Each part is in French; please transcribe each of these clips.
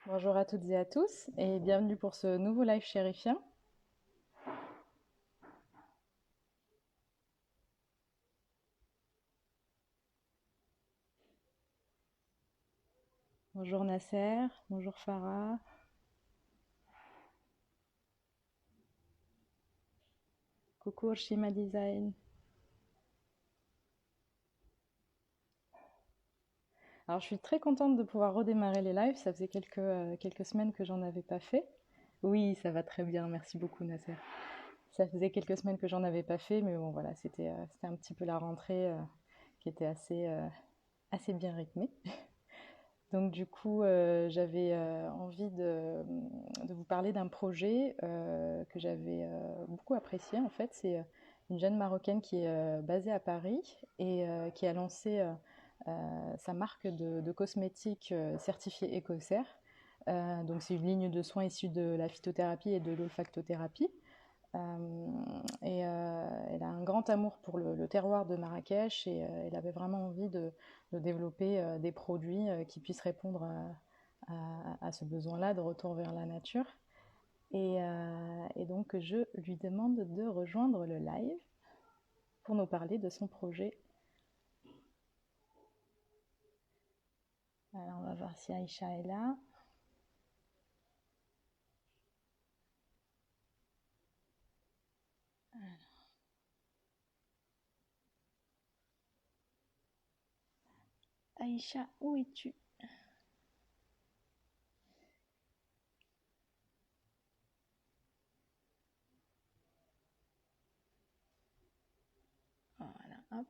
Bonjour à toutes et à tous et bienvenue pour ce nouveau live chérifien. Bonjour Nasser, bonjour Farah, coucou Shima Design. Alors je suis très contente de pouvoir redémarrer les lives, ça faisait quelques semaines que j'en avais pas fait. Oui, ça va très bien, merci beaucoup Nasser. Ça faisait quelques semaines que j'en avais pas fait, mais bon voilà, c'était un petit peu la rentrée qui était assez bien rythmée. Donc du coup, j'avais envie de vous parler d'un projet que j'avais beaucoup apprécié. En fait, c'est une jeune Marocaine qui est basée à Paris et qui a lancé sa marque de cosmétiques certifiée Écossaire. Donc c'est une ligne de soins issue de la phytothérapie et de l'olfactothérapie. Elle a un grand amour pour le terroir de Marrakech et elle avait vraiment envie de développer des produits qui puissent répondre à ce besoin-là de retour vers la nature. Et donc, je lui demande de rejoindre le live pour nous parler de son projet. Alors, on va voir si Aïcha est là. Aïcha, où es-tu? Voilà, hop.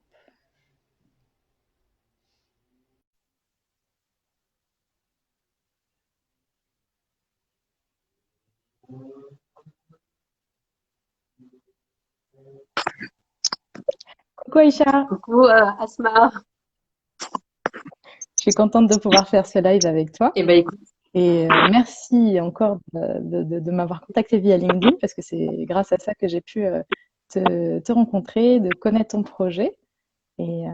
Coucou Aïcha, Coucou Asma. je suis contente de pouvoir faire ce live avec toi. Eh ben écoute, Et merci encore de m'avoir contacté via LinkedIn parce que c'est grâce à ça que j'ai pu te rencontrer, de connaître ton projet. Et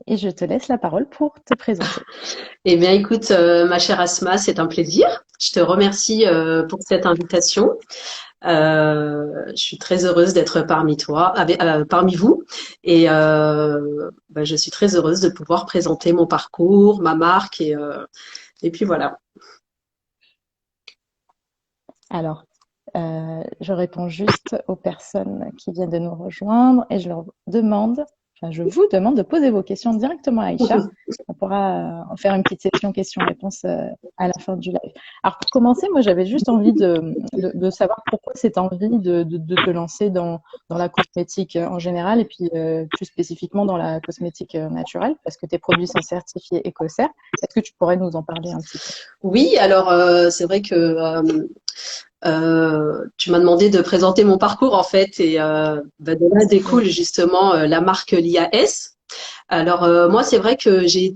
je te laisse la parole pour te présenter. écoute, ma chère Asma, c'est un plaisir. Je te remercie pour cette invitation. Je suis très heureuse d'être parmi toi, parmi vous, et je suis très heureuse de pouvoir présenter mon parcours, ma marque, et puis voilà. Alors, je réponds juste aux personnes qui viennent de nous rejoindre et je leur demande, enfin, je vous demande de poser vos questions directement à Aïcha. On pourra en faire une petite session questions-réponses à la fin du live. Alors, pour commencer, moi, j'avais juste envie de savoir pourquoi cette envie de te lancer dans la cosmétique en général et puis plus spécifiquement dans la cosmétique naturelle, parce que tes produits sont certifiés Écossaire. Est-ce que tu pourrais nous en parler un petit peu? Oui, alors c'est vrai que tu m'as demandé de présenter mon parcours en fait, et de là Oui. découle justement la marque l'IAS. Alors moi c'est vrai que j'ai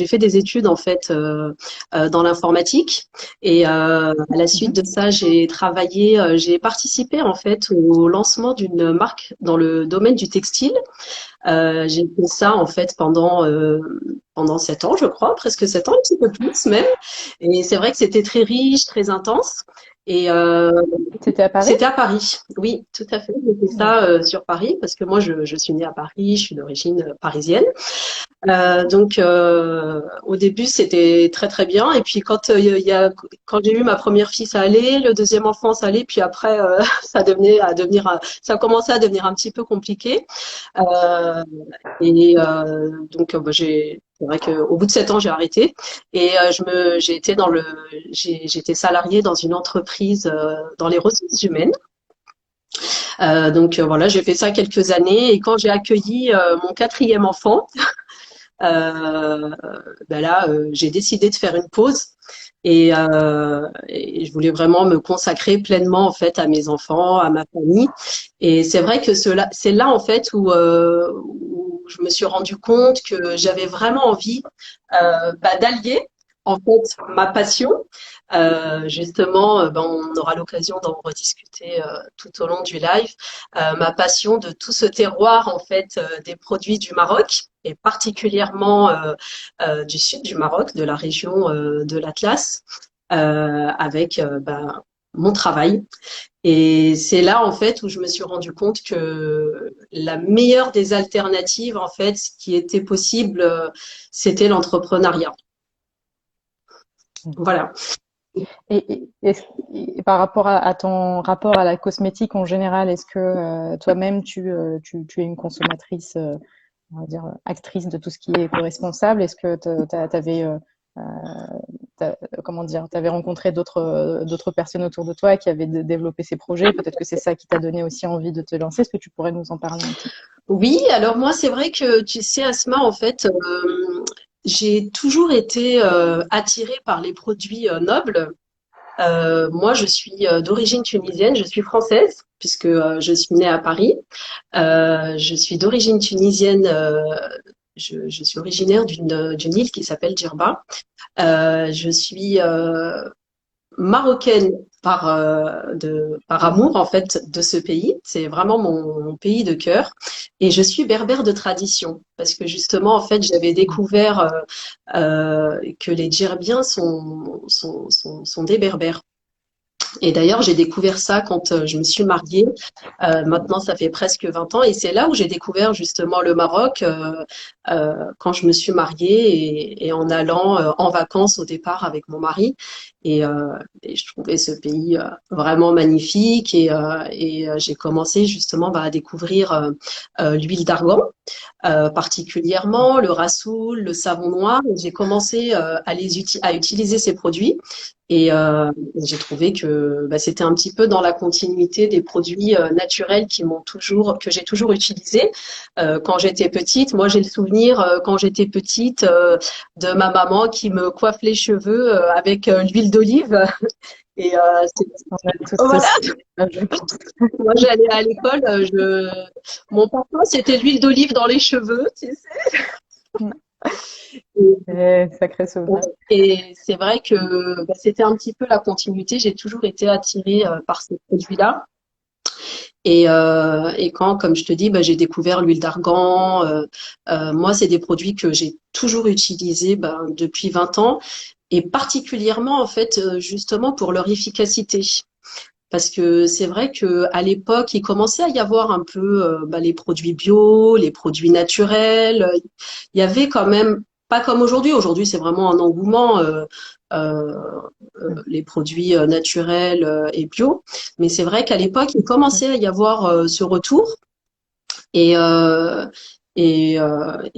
fait des études en fait dans l'informatique, et à la suite Mhm. de ça j'ai participé en fait au lancement d'une marque dans le domaine du textile. J'ai fait ça en fait pendant 7 ans, je crois, presque 7 ans, un petit peu plus même. Et c'est vrai que c'était très riche, très intense. Et C'était à Paris? c'était à Paris, oui, tout à fait. J'ai fait ça D'accord. sur Paris parce que moi, je suis née à Paris, je suis d'origine parisienne. Donc, au début, c'était très très bien. Et puis, quand j'ai eu ma première fille, ça allait. Le deuxième enfant, ça allait. Puis après, ça a commencé à devenir un petit peu compliqué. Euh, c'est vrai qu'au bout de 7 ans, j'ai arrêté, et j'étais salariée dans une entreprise dans les ressources humaines. Voilà, j'ai fait ça quelques années, et quand j'ai accueilli mon quatrième enfant, j'ai décidé de faire une pause, et je voulais vraiment me consacrer pleinement en fait à mes enfants, à ma famille. Et c'est vrai que c'est là en fait où je me suis rendu compte que j'avais vraiment envie d'allier en fait ma passion. Justement, on aura l'occasion d'en rediscuter tout au long du live. Ma passion de tout ce terroir en fait des produits du Maroc, et particulièrement du sud du Maroc, de la région de l'Atlas. avec mon travail. Et c'est là, en fait, où je me suis rendu compte que la meilleure des alternatives, en fait, ce qui était possible, c'était l'entrepreneuriat. Voilà. Et par rapport à ton rapport à la cosmétique en général, est-ce que toi-même tu es une consommatrice, on va dire actrice de tout ce qui est éco-responsable? Est-ce que t'avais comment dire, t'avais rencontré d'autres personnes autour de toi qui avaient développé ces projets? Peut-être que c'est ça qui t'a donné aussi envie de te lancer. Est-ce que tu pourrais nous en parler un petit peu? Oui, alors moi, c'est vrai que, tu sais, Asma, en fait, j'ai toujours été attirée par les produits nobles. Moi, je suis d'origine tunisienne, je suis française, puisque je suis née à Paris. Je suis d'origine tunisienne, je suis originaire d'une île qui s'appelle Djerba. Je suis marocaine par amour en fait de ce pays. C'est vraiment mon pays de cœur. Et je suis berbère de tradition parce que justement en fait j'avais découvert que les Djerbiens sont des berbères. Et d'ailleurs, j'ai découvert ça quand je me suis mariée. Maintenant, ça fait presque 20 ans. Et c'est là où j'ai découvert justement le Maroc, quand je me suis mariée et en allant en vacances au départ avec mon mari. Et je trouvais ce pays vraiment magnifique. Et j'ai commencé justement à découvrir l'huile d'argan, particulièrement le rassoul, le savon noir. Et j'ai commencé à utiliser ces produits. Et j'ai trouvé que c'était un petit peu dans la continuité des produits naturels que j'ai toujours utilisés quand j'étais petite. Moi, j'ai le souvenir quand j'étais petite de ma maman qui me coiffe les cheveux avec l'huile d'olive. Et On a tous voilà, ça, je pense. moi j'allais à l'école, mon parfum c'était l'huile d'olive dans les cheveux, tu sais. Sacré souvenir. Et c'est vrai que c'était un petit peu la continuité. J'ai toujours été attirée par ces produits-là. Et quand, comme je te dis, j'ai découvert l'huile d'argan. Moi, c'est des produits que j'ai toujours utilisés depuis 20 ans, et particulièrement en fait justement pour leur efficacité. Parce que c'est vrai que à l'époque, il commençait à y avoir un peu les produits bio, les produits naturels. Il y avait quand même, pas comme aujourd'hui. Aujourd'hui, c'est vraiment un engouement, euh, les produits naturels et bio. Mais c'est vrai qu'à l'époque, il commençait à y avoir ce retour. Et, euh, et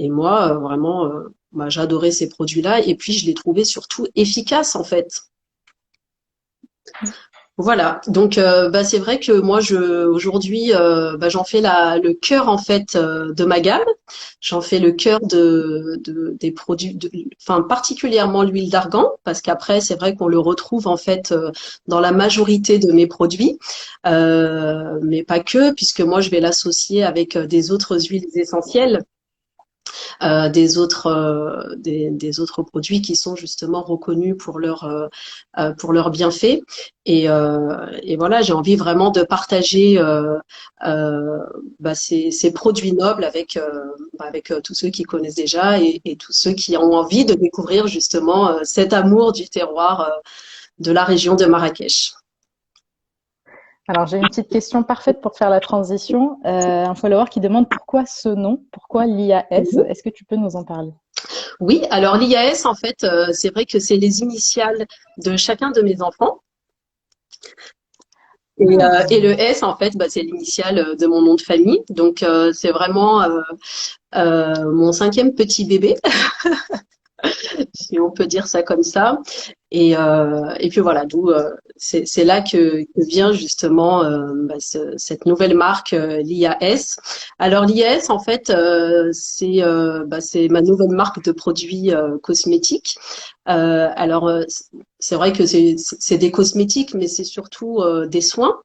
moi, vraiment, j'adorais ces produits-là. Et puis, je les trouvais surtout efficaces, en fait. Voilà, donc c'est vrai que moi aujourd'hui j'en fais le cœur en fait de ma gamme. J'en fais le cœur des produits, enfin particulièrement l'huile d'argan, parce qu'après c'est vrai qu'on le retrouve en fait dans la majorité de mes produits, mais pas que, puisque moi je vais l'associer avec des autres huiles essentielles, des autres produits qui sont justement reconnus pour leurs bienfaits. Et voilà, j'ai envie vraiment de partager ces produits nobles avec tous ceux qui connaissent déjà, et tous ceux qui ont envie de découvrir justement cet amour du terroir de la région de Marrakech. Alors, j'ai une petite question parfaite pour faire la transition. Un follower qui demande pourquoi ce nom, pourquoi l'IAS. Est-ce que tu peux nous en parler? Oui, alors l'IAS, en fait, c'est vrai que c'est les initiales de chacun de mes enfants. Et le S, en fait, c'est l'initiale de mon nom de famille. Donc, c'est vraiment mon cinquième petit bébé, si on peut dire ça comme ça. Et puis voilà, d'où c'est là que vient justement cette nouvelle marque l'IAS. Alors l'IAS, en fait, c'est ma nouvelle marque de produits cosmétiques. Alors c'est vrai que c'est des cosmétiques, mais c'est surtout des soins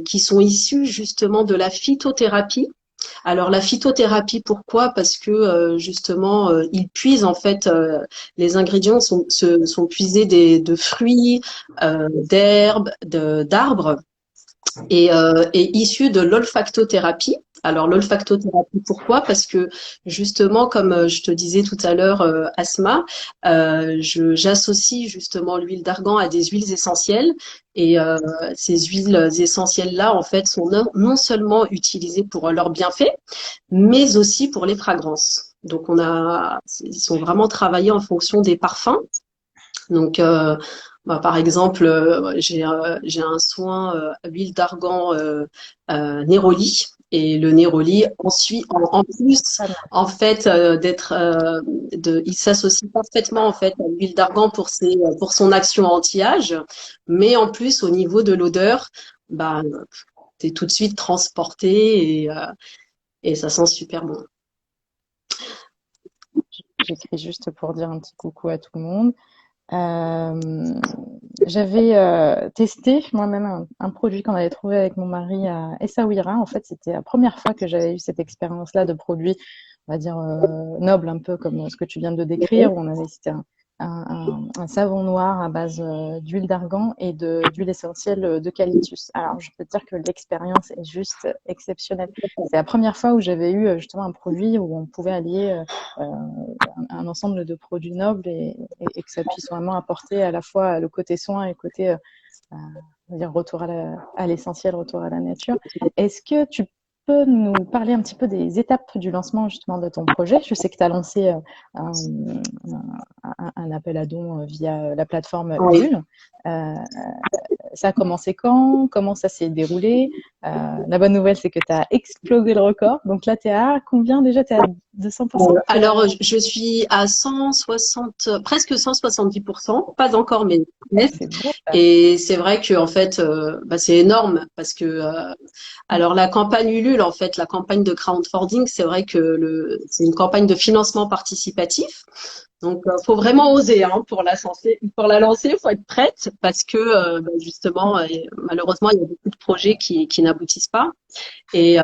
qui sont issus justement de la phytothérapie. Alors la phytothérapie, pourquoi? Parce que justement, ils puisent en fait, les ingrédients sont puisés de fruits, d'herbes, d'arbres. est issu de l'olfactothérapie. Alors l'olfactothérapie, pourquoi? Parce que justement, comme je te disais tout à l'heure, Asma, j'associe justement l'huile d'argan à des huiles essentielles et ces huiles essentielles-là, en fait, sont non seulement utilisées pour leurs bienfaits, mais aussi pour les fragrances. Donc ils sont vraiment travaillés en fonction des parfums. Donc, bah, par exemple, j'ai un soin à huile d'argan Néroli. Et le Néroli, ensuite, en plus, Pas mal. en fait, il s'associe parfaitement en fait à l'huile d'argan pour son action anti-âge, mais en plus au niveau de l'odeur, bah, t'es tout de suite transporté et ça sent super bon. J'écris juste pour dire un petit coucou à tout le monde. Euh, J'avais testé moi-même un produit qu'on avait trouvé avec mon mari à Essaouira. En fait, c'était la première fois que j'avais eu cette expérience-là de produit, on va dire, noble, un peu comme ce que tu viens de décrire, où on avait c'était un savon noir à base d'huile d'argan et d'huile essentielle d'eucalyptus. Alors, je peux te dire que l'expérience est juste exceptionnelle. C'est la première fois où j'avais eu justement un produit où on pouvait allier un ensemble de produits nobles et que ça puisse vraiment apporter à la fois le côté soin et le côté on va dire retour à l'essentiel, retour à la nature. Est-ce que tu peux nous parler un petit peu des étapes du lancement justement de ton projet? Je sais que tu as lancé un, un, appel à dons via la plateforme Oui. Ulule. Ça a commencé quand? Comment ça s'est déroulé? La bonne nouvelle, c'est que tu as explosé le record. Donc là, tu es à combien déjà? Tu es à 200%? Alors, je suis à 160, presque 170%, pas encore, mais C'est beau, ça. et c'est vrai que en fait, bah, c'est énorme parce que alors la campagne Ulule, en fait, la campagne de crowdfunding, c'est vrai que c'est une campagne de financement participatif. Donc, faut vraiment oser hein, pour la lancer. Pour la lancer, faut être prête parce que bah, justement, malheureusement, il y a beaucoup de projets qui n'aboutissent pas. Et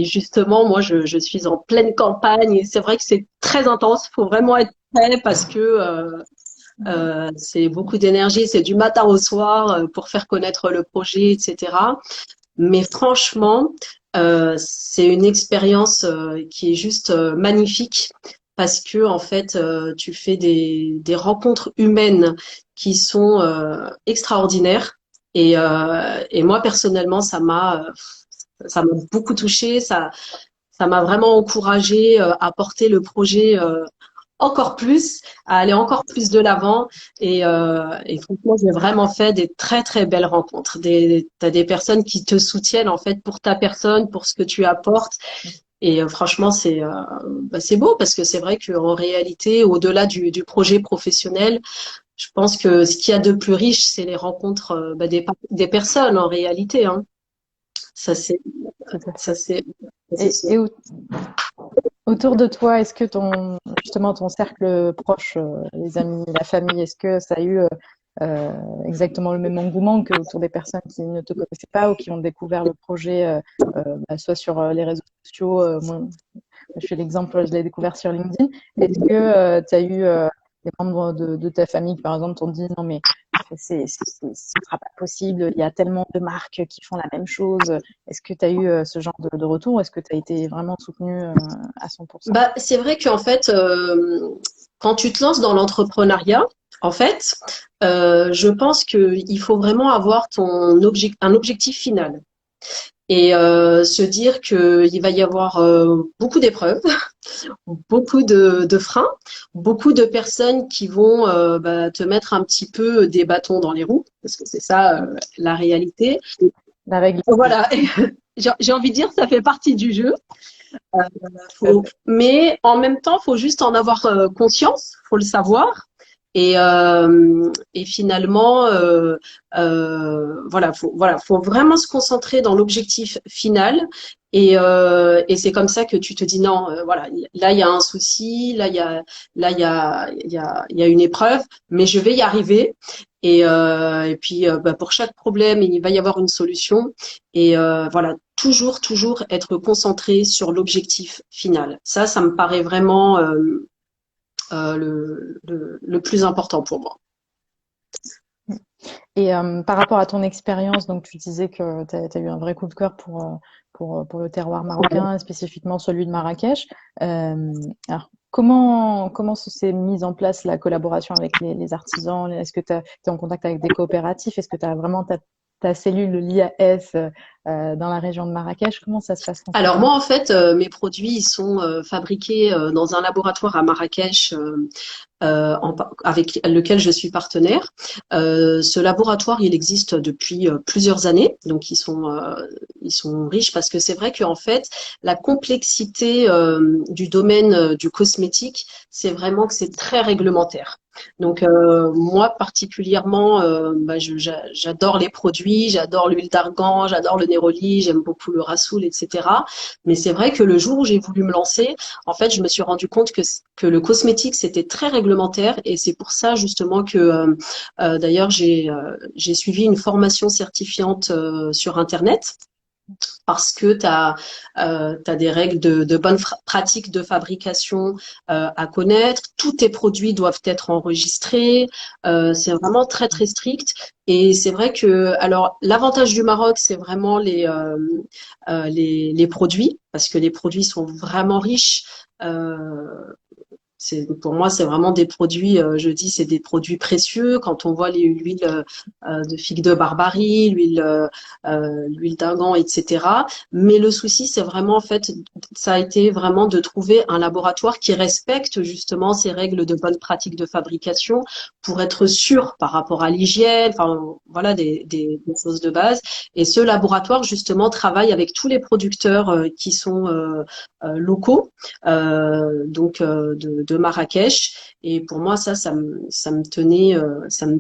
justement, moi, je suis en pleine campagne et c'est vrai que c'est très intense. Faut vraiment être prêt parce que c'est beaucoup d'énergie, c'est du matin au soir pour faire connaître le projet, etc. Mais franchement, c'est une expérience qui est juste magnifique parce que en fait, tu fais des rencontres humaines qui sont extraordinaires. Et moi personnellement, ça m'a beaucoup touchée, ça m'a vraiment encouragée à porter le projet encore plus, à aller encore plus de l'avant. Et franchement, j'ai vraiment fait des très très belles rencontres. T'as des personnes qui te soutiennent en fait pour ta personne, pour ce que tu apportes. Et franchement, c'est beau parce que c'est vrai qu'en réalité, au-delà du projet professionnel, je pense que ce qu'il y a de plus riche, c'est les rencontres des personnes en réalité. Hein. Ça c'est Tout à ça fait. c'est ça, c'est Et, sûr. et autour de toi, est-ce que justement ton cercle proche, les amis, la famille, est-ce que ça a eu euh, exactement le même engouement que autour des personnes qui ne te connaissaient pas ou qui ont découvert le projet, soit sur les réseaux sociaux, moi, je fais l'exemple, je l'ai découvert sur LinkedIn. Est-ce que tu as eu des membres de ta famille qui, par exemple, t'ont dit non, mais ce ne sera pas possible, il y a tellement de marques qui font la même chose. Est-ce que tu as eu ce genre de retour? Est-ce que tu as été vraiment soutenu à 100%? Bah, c'est vrai qu'en fait, quand tu te lances dans l'entrepreneuriat, en fait, je pense qu'il faut vraiment avoir un objectif final et se dire qu'il va y avoir beaucoup d'épreuves, beaucoup de freins, beaucoup de personnes qui vont bah, te mettre un petit peu des bâtons dans les roues, parce que c'est ça la réalité. La règle du jeu, Voilà, j'ai envie de dire, ça fait partie du jeu. tout à fait. Mais en même temps, faut juste en avoir conscience, faut le savoir. Et finalement, voilà, faut vraiment se concentrer dans l'objectif final. Et c'est comme ça que tu te dis non, voilà, là il y a un souci, là il y a une épreuve, mais je vais y arriver. Et puis bah, pour chaque problème, il va y avoir une solution. Et voilà, toujours être concentré sur l'objectif final. Ça me paraît vraiment le plus important pour moi. Et par rapport à ton expérience, donc tu disais que tu as eu un vrai coup de cœur pour le terroir marocain, spécifiquement celui de Marrakech. Alors, comment s'est mise en place la collaboration avec les artisans? Est-ce que tu es en contact avec des coopératifs? Est-ce que tu as vraiment ta cellule, l'IAS, dans la région de Marrakech? Comment ça se passe Alors concrètement? moi, en fait, mes produits ils sont fabriqués dans un laboratoire à Marrakech avec lequel je suis partenaire. Ce laboratoire, il existe depuis plusieurs années, donc ils sont riches parce que c'est vrai qu'en fait, la complexité du domaine du cosmétique, c'est vraiment que c'est très réglementaire. Donc moi particulièrement, j'adore les produits, j'adore l'huile d'argan, j'adore le néroli, j'aime beaucoup le rassoul, etc. Mais c'est vrai que le jour où j'ai voulu me lancer, en fait, je me suis rendu compte que le cosmétique, c'était très réglementaire et c'est pour ça justement que d'ailleurs j'ai suivi une formation certifiante sur Internet parce que tu as, des règles de bonne pratique de fabrication à connaître. Tous tes produits doivent être enregistrés. C'est vraiment très très strict. Et c'est vrai que, alors, l'avantage du Maroc, c'est vraiment les produits, parce que les produits sont vraiment riches. Euh, pour moi, c'est vraiment des produits, je dis, c'est des produits précieux. Quand on voit l'huile de figue de Barbarie, l'huile d'argan, etc. Mais le souci, c'est vraiment, en fait, ça a été vraiment de trouver un laboratoire qui respecte justement ces règles de bonne pratique de fabrication pour être sûr par rapport à l'hygiène, enfin, voilà, des choses de base. Et ce laboratoire, justement, travaille avec tous les producteurs qui sont locaux donc de Marrakech. Et pour moi, ça me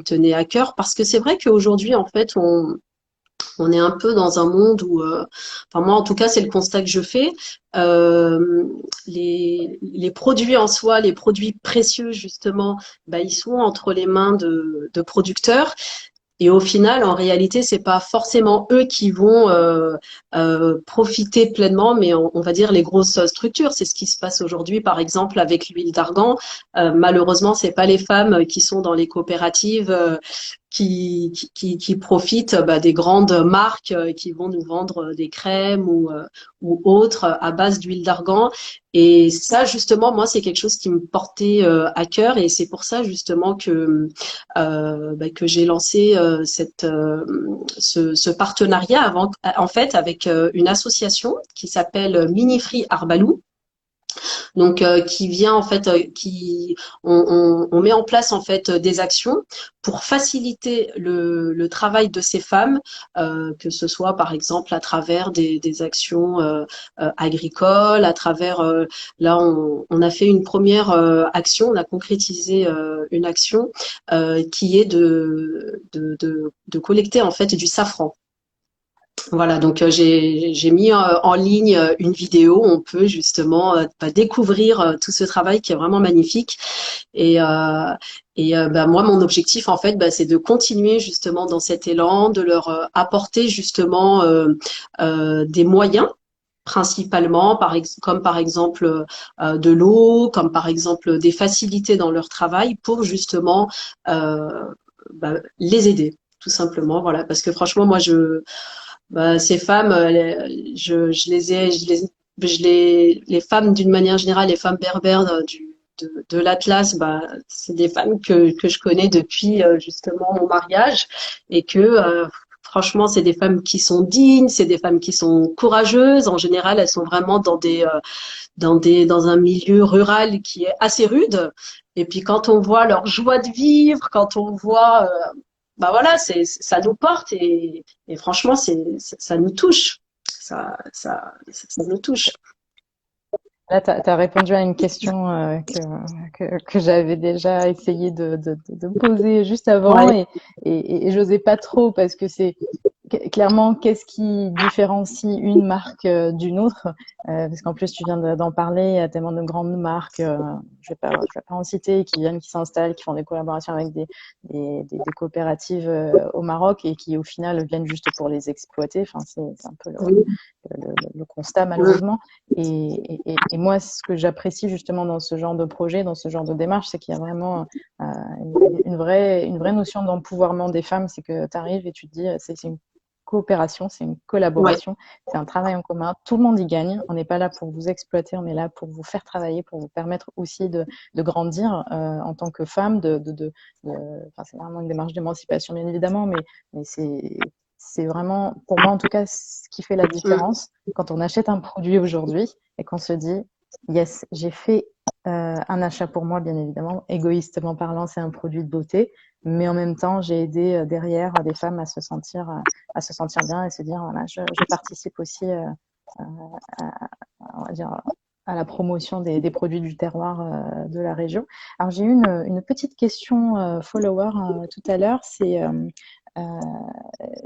tenait à cœur parce que c'est vrai qu'aujourd'hui, en fait, on est un peu dans un monde où, enfin moi en tout cas, c'est le constat que je fais. Les produits en soi, les produits précieux justement, bah, ils sont entre les mains de producteurs. Et au final, en réalité, c'est pas forcément eux qui vont profiter pleinement, mais on va dire les grosses structures. C'est ce qui se passe aujourd'hui, par exemple, avec l'huile d'argan. Malheureusement, c'est pas les femmes qui sont dans les coopératives qui profitent bah, des grandes marques qui vont nous vendre des crèmes ou autres à base d'huile d'argan. Et ça, justement, moi, c'est quelque chose qui me portait à cœur, et c'est pour ça justement bah, que j'ai lancé ce partenariat en fait avec une association qui s'appelle Minifree Arbalou. Donc qui vient en fait qui on met en place en fait des actions pour faciliter le travail de ces femmes, que ce soit par exemple à travers des actions agricoles, à travers là on a fait une première action, on a concrétisé une action qui est de collecter en fait du safran. Voilà, donc j'ai mis en ligne une vidéo où on peut justement bah, découvrir tout ce travail qui est vraiment magnifique. Et, bah, moi, mon objectif, en fait, bah, c'est de continuer justement dans cet élan, de leur apporter justement des moyens principalement, comme par exemple de l'eau, comme par exemple des facilités dans leur travail pour justement euh, bah, les aider, tout simplement. Voilà, parce que franchement, moi, bah, ces femmes, je les ai, les femmes d'une manière générale, les femmes berbères de l'Atlas, bah, c'est des femmes que je connais depuis justement mon mariage et que franchement, c'est des femmes qui sont dignes, c'est des femmes qui sont courageuses. En général, elles sont vraiment dans un milieu rural qui est assez rude. Et puis quand on voit leur joie de vivre, quand on voit bah voilà, ça nous porte et franchement, ça nous touche. Ça nous touche. Là, tu as répondu à une question que j'avais déjà essayé de poser juste avant Ouais. et j'osais pas trop parce que c'est clairement qu'est-ce qui différencie une marque d'une autre. Parce qu'en plus, tu viens d'en parler, il y a tellement de grandes marques, je vais pas en citer, qui viennent, qui s'installent, qui font des collaborations avec des coopératives au Maroc et qui, au final, viennent juste pour les exploiter. Enfin, c'est un peu Oui. le constat, malheureusement. Et moi, ce que j'apprécie justement dans ce genre de projet, dans ce genre de démarche, c'est qu'il y a vraiment une vraie notion d'empouvoirment des femmes. C'est que tu arrives et tu te dis, c'est une coopération, c'est une Ouais. collaboration, c'est un travail en commun. Tout le monde y gagne. On n'est pas là pour vous exploiter, on est là pour vous faire travailler, pour vous permettre aussi de grandir en tant que femme. Enfin, c'est vraiment une démarche d'émancipation, bien évidemment, mais c'est vraiment, pour moi en tout cas, ce qui fait la Mm. différence quand on achète un produit aujourd'hui et qu'on se dit, yes, j'ai fait un achat pour moi, bien évidemment. Égoïstement parlant, c'est un produit de beauté, mais en même temps, j'ai aidé derrière des femmes à se sentir bien et se dire, voilà, je participe aussi on va dire, à la promotion des produits du terroir de la région. Alors, j'ai eu une petite question follower tout à l'heure, c'est euh,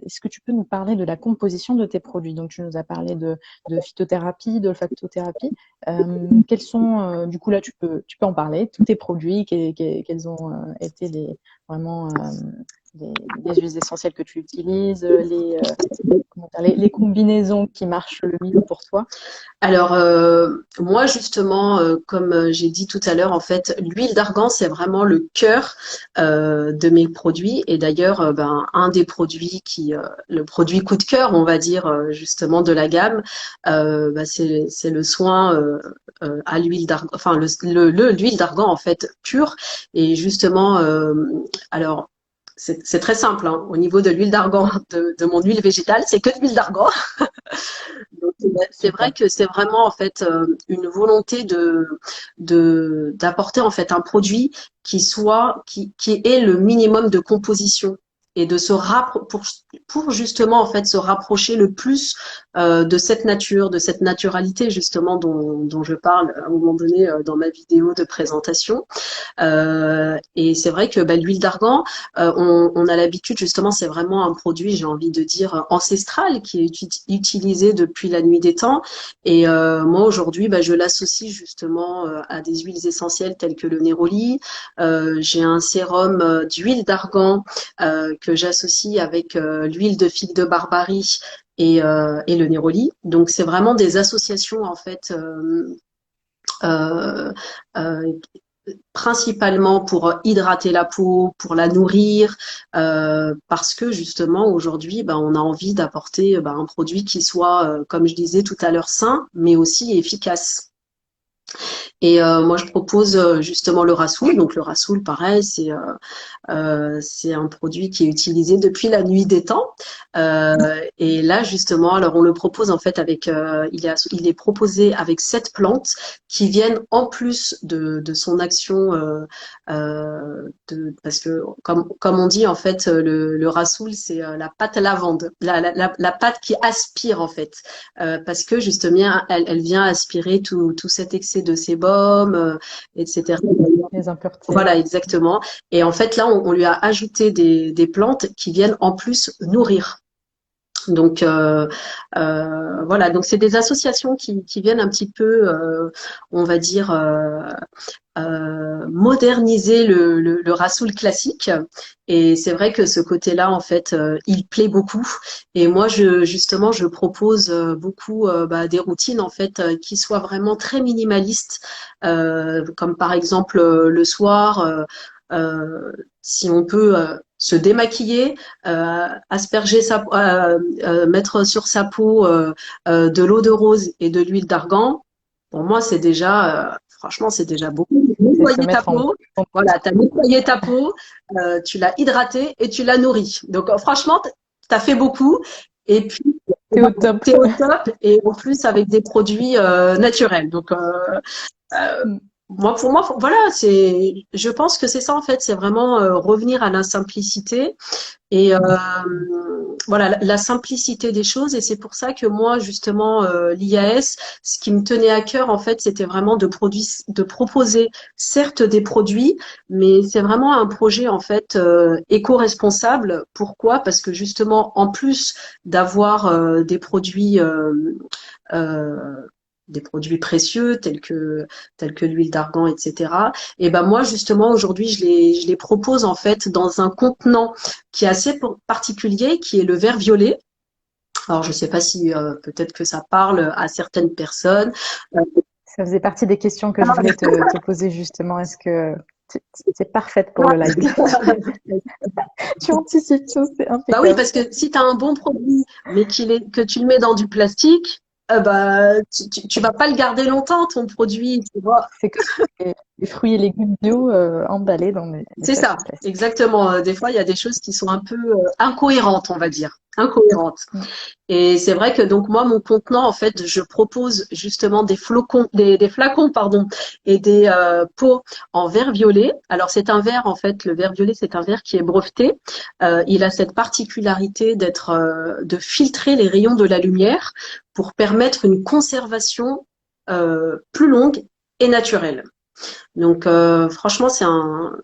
est-ce que tu peux nous parler de la composition de tes produits? Donc, tu nous as parlé de phytothérapie, d'olfactothérapie. Quels sont, du coup, là, tu peux en parler, tous tes produits, quels ont été vraiment les huiles essentielles que tu utilises, les combinaisons qui marchent le mieux pour toi? Alors moi justement, comme j'ai dit tout à l'heure, en fait, l'huile d'argan c'est vraiment le cœur de mes produits. Et d'ailleurs, ben un des produits le produit coup de cœur, on va dire justement de la gamme, bah, c'est le soin à l'huile d'argan, enfin l'huile d'argan en fait pure. Et justement, alors c'est très simple, hein. Au niveau de l'huile d'argan de mon huile végétale, c'est que de l'huile d'argan. Donc, c'est vrai Super. que c'est vraiment en fait une volonté d'apporter en fait un produit qui ait le minimum de composition et de pour justement en fait se rapprocher le plus de cette nature, de cette naturalité justement dont je parle à un moment donné dans ma vidéo de présentation. Et c'est vrai que bah, l'huile d'argan, on a l'habitude justement, c'est vraiment un produit, j'ai envie de dire ancestral, qui est utilisé depuis la nuit des temps. Et moi aujourd'hui, bah, je l'associe justement à des huiles essentielles telles que le néroli. J'ai un sérum d'huile d'argan que j'associe avec l'huile de figue de Barbarie et le néroli. Donc c'est vraiment des associations en fait. Euh, euh, Principalement pour hydrater la peau, pour la nourrir, parce que justement aujourd'hui, ben, on a envie d'apporter ben, un produit qui soit, comme je disais tout à l'heure, sain, mais aussi efficace. Et moi, je propose justement le rassoul. Donc le rassoul, pareil, c'est un produit qui est utilisé depuis la nuit des temps. Et là, justement, alors on le propose en fait il est proposé avec 7 plantes qui viennent en plus de son action, parce que comme on dit en fait, le rassoul, c'est la pâte à lavande, la pâte qui aspire en fait, parce que justement, elle vient aspirer tout cet excès de sébum, etc. Les impuretés. Voilà, exactement. Et en fait, là, on lui a ajouté des plantes qui viennent en plus nourrir. Donc voilà, donc c'est des associations qui viennent un petit peu, on va dire, moderniser le rassoul classique. Et c'est vrai que ce côté-là, en fait, il plaît beaucoup. Et moi, justement, je propose beaucoup bah, des routines, en fait, qui soient vraiment très minimalistes, comme par exemple le soir, si on peut se démaquiller, mettre sur sa peau de l'eau de rose et de l'huile d'argan. Pour moi, c'est déjà, franchement, c'est déjà beaucoup. C'est se Nettoyer ta mettre en peau, voilà, tu as nettoyé ta peau, tu l'as hydratée et tu l'as nourrie. Donc, franchement, tu as fait beaucoup. Et puis, t'es au top. tu es au top et en plus avec des produits naturels. Donc, euh, pour moi, voilà, je pense que c'est ça en fait, c'est vraiment revenir à la simplicité et voilà, la simplicité des choses. Et c'est pour ça que moi, justement, l'IAS, ce qui me tenait à cœur, en fait, c'était vraiment de proposer, certes, des produits, mais c'est vraiment un projet, en fait, éco-responsable. Pourquoi? Parce que justement, en plus d'avoir des produits euh, des produits précieux tels que l'huile d'argan, etc. Et ben moi justement aujourd'hui je les propose en fait dans un contenant qui est assez particulier, qui est le verre violet. Alors je sais pas si peut-être que ça parle à certaines personnes. Euh, Ça faisait partie des questions que je voulais te poser justement. Est-ce que c'est parfaite pour le live? Tu anticipes tout, c'est Bah oui, impeccable. parce que si tu as un bon produit, mais que tu le mets dans du plastique, bah, tu vas pas le garder longtemps, ton produit, tu vois. C'est comme les fruits et légumes bio emballés dans des C'est ça, sachets plastiques. exactement. Des fois, il y a des choses qui sont un peu incohérentes, on va dire. Incohérentes. Mm. Et c'est vrai que donc moi, mon contenant, en fait, je propose justement des flacons, pardon, et des pots en verre violet. Alors c'est un verre, en fait, le verre violet, c'est un verre qui est breveté. Il a cette particularité de filtrer les rayons de la lumière pour permettre une conservation plus longue et naturelle. Donc franchement,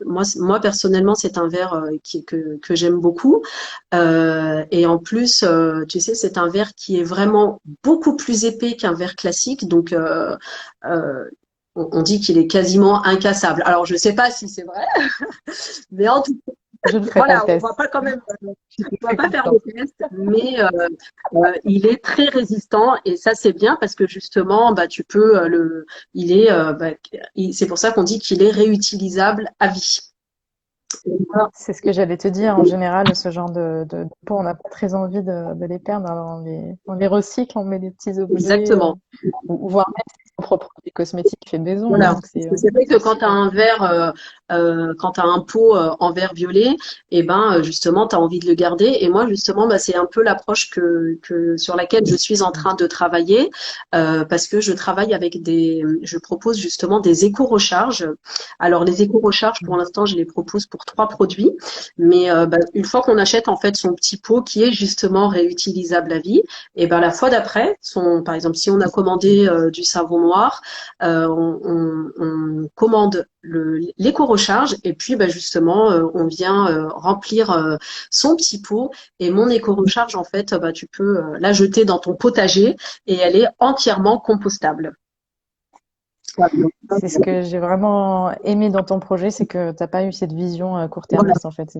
moi personnellement, c'est un verre que j'aime beaucoup. Et en plus, tu sais, c'est un verre qui est vraiment beaucoup plus épais qu'un verre classique. Donc euh, on dit qu'il est quasiment incassable. Alors je sais pas si c'est vrai, mais en tout Je ne ferai pas le voilà, on test. va pas quand même, J'étais on va très pas faire le contente. test, mais il est très résistant et ça c'est bien parce que justement, bah tu peux il est, c'est pour ça qu'on dit qu'il est réutilisable à vie. C'est ce que j'allais te dire. En général, ce genre de pots, on n'a pas très envie de les perdre. Alors on les recycle, on met des petits objets, Exactement. ou voire même son propre produit cosmétique fait maison. Voilà. Donc Parce que c'est vrai que c'est quand tu as super. un verre, quand tu as un pot en verre violet, et ben justement, tu as envie de le garder. Et moi, justement, bah, c'est un peu l'approche sur laquelle je suis en train de travailler, parce que je propose justement des éco-recharges. Alors, les éco-recharges, pour l'instant, je les propose pour 3 produits. Mais bah, une fois qu'on achète en fait son petit pot qui est justement réutilisable à vie, et ben la fois d'après, par exemple, si on a commandé du savon noir, on commande l'éco-recharge et puis bah, justement on vient remplir son petit pot et mon éco-recharge en fait bah, tu peux la jeter dans ton potager et elle est entièrement compostable. C'est ce que j'ai vraiment aimé dans ton projet, c'est que t'as pas eu cette vision Voilà, court-termiste en fait.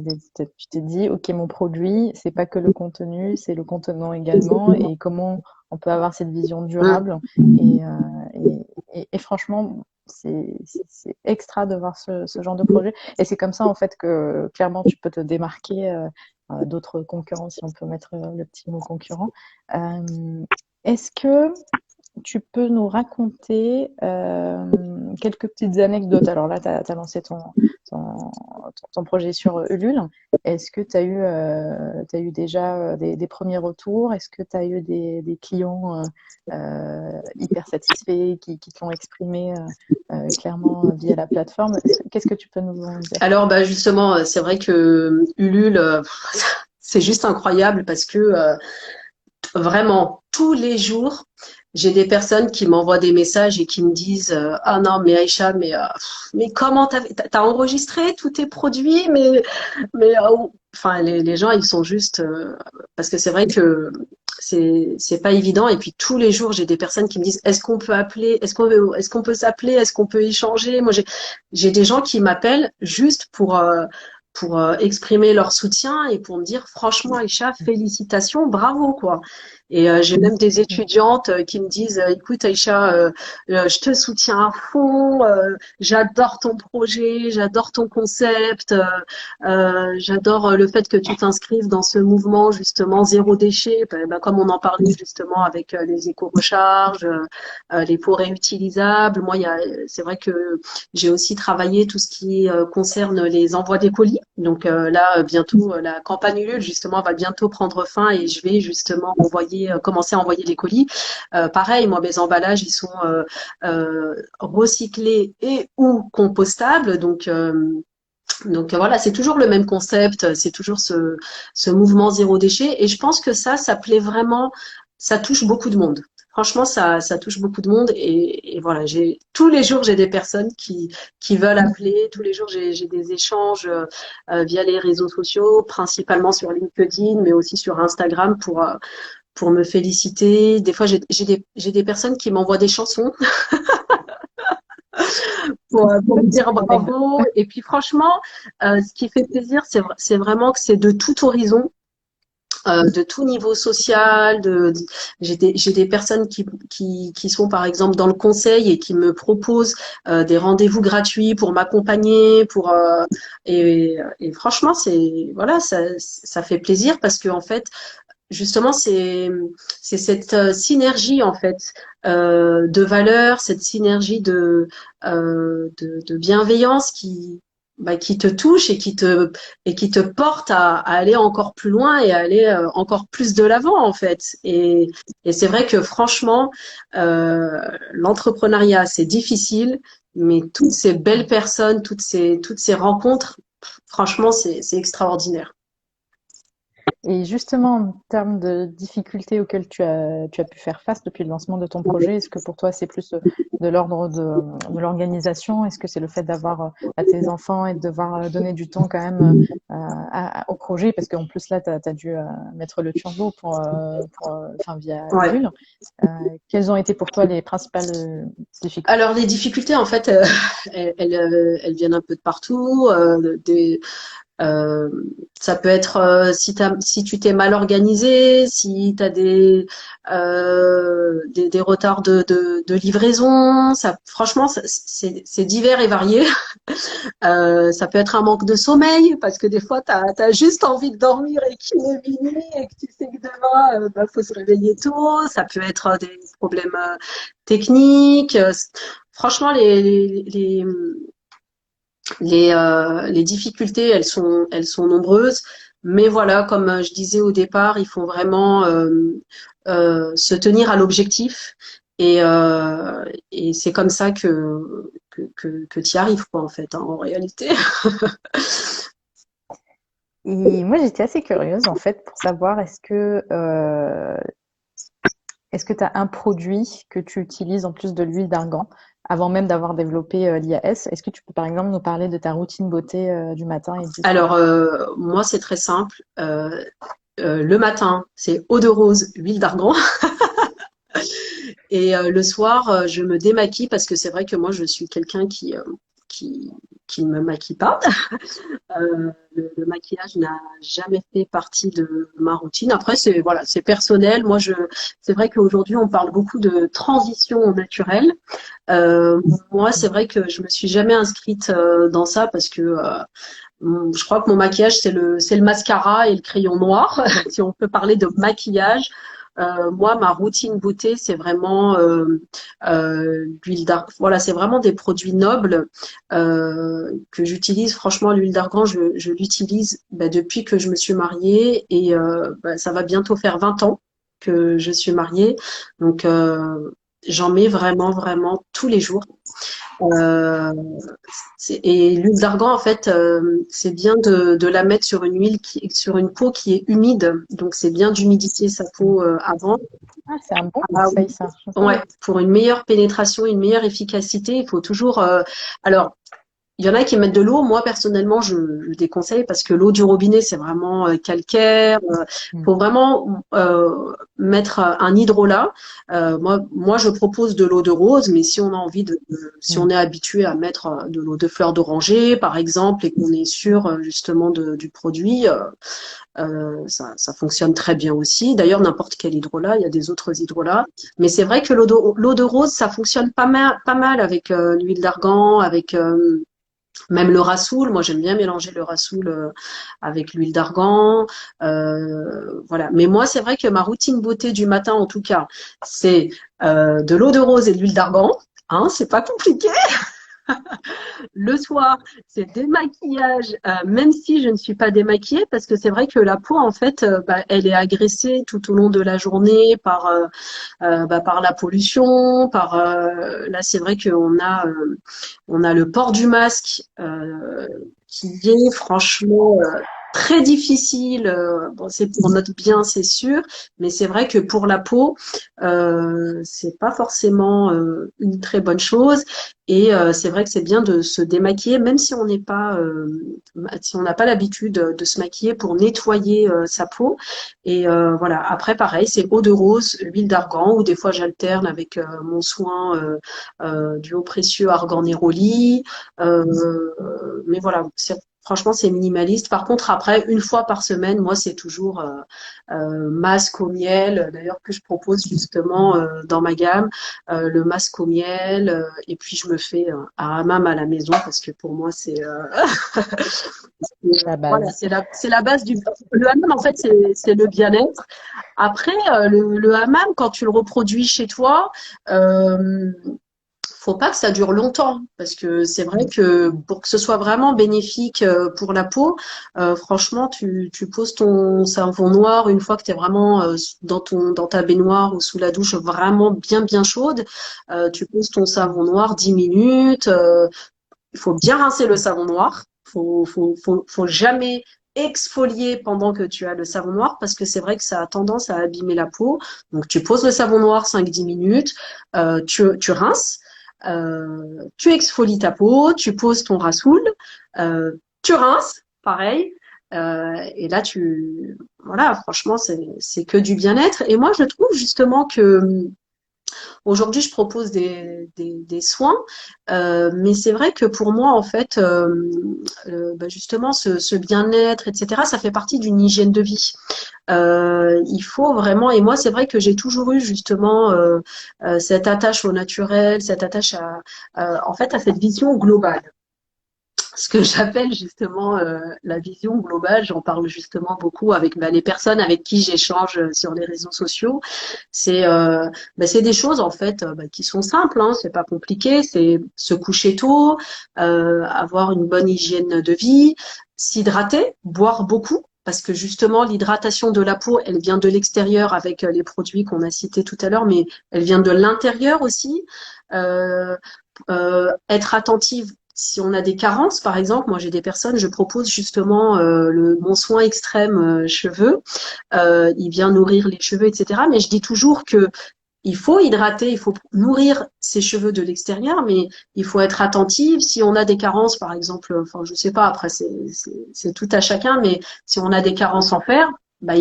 Tu t'es dit, ok, mon produit, c'est pas que le contenu, c'est le contenant également, exactement. et comment on peut avoir cette vision Mm. durable. Et, et franchement, c'est extra de voir ce genre de projet. Et c'est comme ça en fait que clairement tu peux te démarquer d'autres concurrents, si on peut mettre le petit mot concurrent. Est-ce que tu peux nous raconter quelques petites anecdotes? Alors là, tu as lancé ton, ton projet sur Ulule. Est-ce que tu as t'as eu déjà des premiers retours? Est-ce que tu as eu des clients hyper satisfaits qui te l'ont exprimé clairement via la plateforme? Qu'est-ce que tu peux nous en dire? Alors bah justement c'est vrai que Ulule c'est juste incroyable parce que vraiment, tous les jours, j'ai des personnes qui m'envoient des messages et qui me disent ah non mais Aïcha mais comment t'as enregistré tous tes produits enfin les gens ils sont juste parce que c'est vrai que c'est pas évident et puis tous les jours j'ai des personnes qui me disent est-ce qu'on peut appeler est-ce qu'on peut s'appeler est-ce qu'on peut échanger moi j'ai des gens qui m'appellent juste pour exprimer leur soutien et pour me dire franchement Aïcha félicitations bravo quoi. Et j'ai même des étudiantes qui me disent écoute Aïcha, je te soutiens à fond, j'adore ton projet, j'adore ton concept, j'adore le fait que tu t'inscrives dans ce mouvement justement zéro déchet, comme on en parlait justement avec les éco-recharges, les pots réutilisables. Moi, c'est vrai que j'ai aussi travaillé tout ce qui concerne les envois des colis. Donc là, bientôt, la campagne Ulule justement va bientôt prendre fin et je vais justement commencer à envoyer les colis. Pareil, moi, mes emballages, ils sont recyclés et ou compostables. Donc voilà, c'est toujours le même concept, c'est toujours ce mouvement zéro déchet. Et je pense que ça plaît vraiment, ça touche beaucoup de monde. Franchement, ça touche beaucoup de monde. Et voilà, tous les jours, j'ai des personnes qui veulent appeler. Tous les jours, j'ai des échanges via les réseaux sociaux, principalement sur LinkedIn, mais aussi sur Instagram pour me féliciter. Des fois, j'ai des personnes qui m'envoient des chansons pour me dire bravo. Et puis franchement, ce qui fait plaisir, c'est vraiment que c'est de tout horizon. De tout niveau social, j'ai des personnes qui sont par exemple dans le conseil et qui me proposent des rendez-vous gratuits pour m'accompagner, et franchement c'est voilà ça fait plaisir parce que en fait justement c'est cette synergie en fait de valeurs, cette synergie de bienveillance qui te touche et qui te porte à aller encore plus loin et à aller encore plus de l'avant en fait. Et c'est vrai que franchement, l'entrepreneuriat c'est difficile, mais toutes ces belles personnes, toutes ces rencontres, franchement c'est extraordinaire. Et justement, en termes de difficultés auxquelles tu as pu faire face depuis le lancement de ton projet, est-ce que pour toi c'est plus de l'ordre de l'organisation? Est-ce que c'est le fait d'avoir tes enfants et de devoir donner du temps quand même au projet? Parce qu'en plus là, tu as dû mettre le turbo enfin, via Ouais. Ulule. Quelles ont été pour toi les principales difficultés? Alors les difficultés en fait, elles viennent un peu de partout. Euh, Ça peut être si tu t'es mal organisé, si tu as des retards de livraison. Franchement, c'est divers et varié. Ça peut être un manque de sommeil parce que des fois, tu as juste envie de dormir et qu'il est minuit et que tu sais que demain, faut se réveiller tôt. Ça peut être des problèmes techniques. Franchement, les difficultés, elles sont nombreuses. Mais voilà, comme je disais au départ, il faut vraiment se tenir à l'objectif. Et c'est comme ça que tu y arrives, quoi, en fait, hein, en réalité. Et moi, j'étais assez curieuse en fait pour savoir est-ce que tu as un produit que tu utilises en plus de l'huile d'argan avant même d'avoir développé l'IAS? Est-ce que tu peux par exemple nous parler de ta routine beauté du matin et du Alors, soir? moi, c'est très simple. Le matin, c'est eau de rose, huile d'argan. Et le soir, je me démaquille parce que c'est vrai que moi, je suis quelqu'un qui, qui ne me maquille pas. Le maquillage n'a jamais fait partie de ma routine. Après, c'est voilà, c'est personnel. C'est vrai qu'aujourd'hui, on parle beaucoup de transition au naturel. Moi, c'est vrai que je me suis jamais inscrite dans ça parce que je crois que mon maquillage, c'est le mascara et le crayon noir, si on peut parler de maquillage. Moi, ma routine beauté, c'est vraiment l'huile d'argan. Voilà, c'est vraiment des produits nobles que j'utilise. Franchement, l'huile d'argan, je l'utilise depuis que je me suis mariée et ça va bientôt faire 20 ans que je suis mariée. Donc, j'en mets vraiment, vraiment tous les jours. Euh, et l'huile d'argan, en fait, c'est bien de la mettre sur sur une peau qui est humide. Donc, c'est bien d'humidifier sa peau avant. Ah, c'est un bon Ah conseil ça, je ne savais ouais, pas. pour une meilleure pénétration, une meilleure efficacité, il faut toujours. Alors, il y en a qui mettent de l'eau. Moi, personnellement, je déconseille parce que l'eau du robinet, c'est vraiment calcaire. Mm. Faut vraiment mettre un hydrolat. Moi, je propose de l'eau de rose, mais si on a envie si on Mm. est habitué à mettre de l'eau de fleur d'oranger, par exemple, et qu'on est sûr justement du produit, ça fonctionne très bien aussi. D'ailleurs, n'importe quel hydrolat, il y a des autres hydrolats. Mais c'est vrai que l'eau de rose, ça fonctionne pas mal avec l'huile d'argan, avec même le rassoul. Moi, j'aime bien mélanger le rassoul avec l'huile d'argan. Voilà. Mais moi, c'est vrai que ma routine beauté du matin, en tout cas, c'est de l'eau de rose et de l'huile d'argan. Hein, c'est pas compliqué. Le soir, c'est démaquillage, même si je ne suis pas démaquillée, parce que c'est vrai que la peau, en fait, elle est agressée tout au long de la journée par la pollution, là, c'est vrai on a le port du masque qui est franchement très difficile. Bon, c'est pour notre bien, c'est sûr, mais c'est vrai que pour la peau, c'est pas forcément une très bonne chose. Et c'est vrai que c'est bien de se démaquiller, même si on n'est pas, si on n'a pas l'habitude de se maquiller pour nettoyer sa peau. Et voilà. Après, pareil, c'est eau de rose, huile d'argan, ou des fois j'alterne avec mon soin du haut précieux argan néroli. Mais voilà, franchement, c'est minimaliste. Par contre, après, une fois par semaine, moi, c'est toujours masque au miel, d'ailleurs que je propose justement dans ma gamme, le masque au miel, et puis je me fais un hammam à la maison parce que pour moi, c'est La voilà, base. c'est la base du. Le hammam, en fait, c'est le bien-être. Après, le hammam, quand tu le reproduis chez toi, faut pas que ça dure longtemps parce que c'est vrai que pour que ce soit vraiment bénéfique pour la peau, franchement, tu poses ton savon noir une fois que tu es vraiment dans ta baignoire ou sous la douche vraiment bien chaude, tu poses ton savon noir 10 minutes. Il faut bien rincer le savon noir. Faut jamais exfolier pendant que tu as le savon noir parce que c'est vrai que ça a tendance à abîmer la peau. Donc tu poses le savon noir 5-10 minutes, tu rinces, tu exfolies ta peau, tu poses ton rassoul, tu rinces, pareil. Et là, voilà, franchement, c'est que du bien-être. Et moi, je trouve justement que aujourd'hui, je propose des soins, mais c'est vrai que pour moi, en fait, bah, justement, ce bien-être, etc., ça fait partie d'une hygiène de vie. Il faut vraiment, et moi, c'est vrai que j'ai toujours eu justement cette attache au naturel, cette attache en fait, à cette vision globale. Ce que j'appelle justement la vision globale, j'en parle justement beaucoup avec les personnes avec qui j'échange sur les réseaux sociaux. C'est des choses en fait qui sont simples, hein, c'est pas compliqué, c'est se coucher tôt, avoir une bonne hygiène de vie, s'hydrater, boire beaucoup. Parce que justement, l'hydratation de la peau, elle vient de l'extérieur avec les produits qu'on a cités tout à l'heure, mais elle vient de l'intérieur aussi. Euh, Être attentive si on a des carences, par exemple, moi j'ai des personnes, je propose justement mon soin extrême cheveux, il vient nourrir les cheveux, etc. Mais je dis toujours que il faut hydrater, il faut nourrir ses cheveux de l'extérieur, mais il faut être attentive. Si on a des carences, par exemple, enfin je sais pas, après c'est tout à chacun, mais si on a des carences en fer, bah,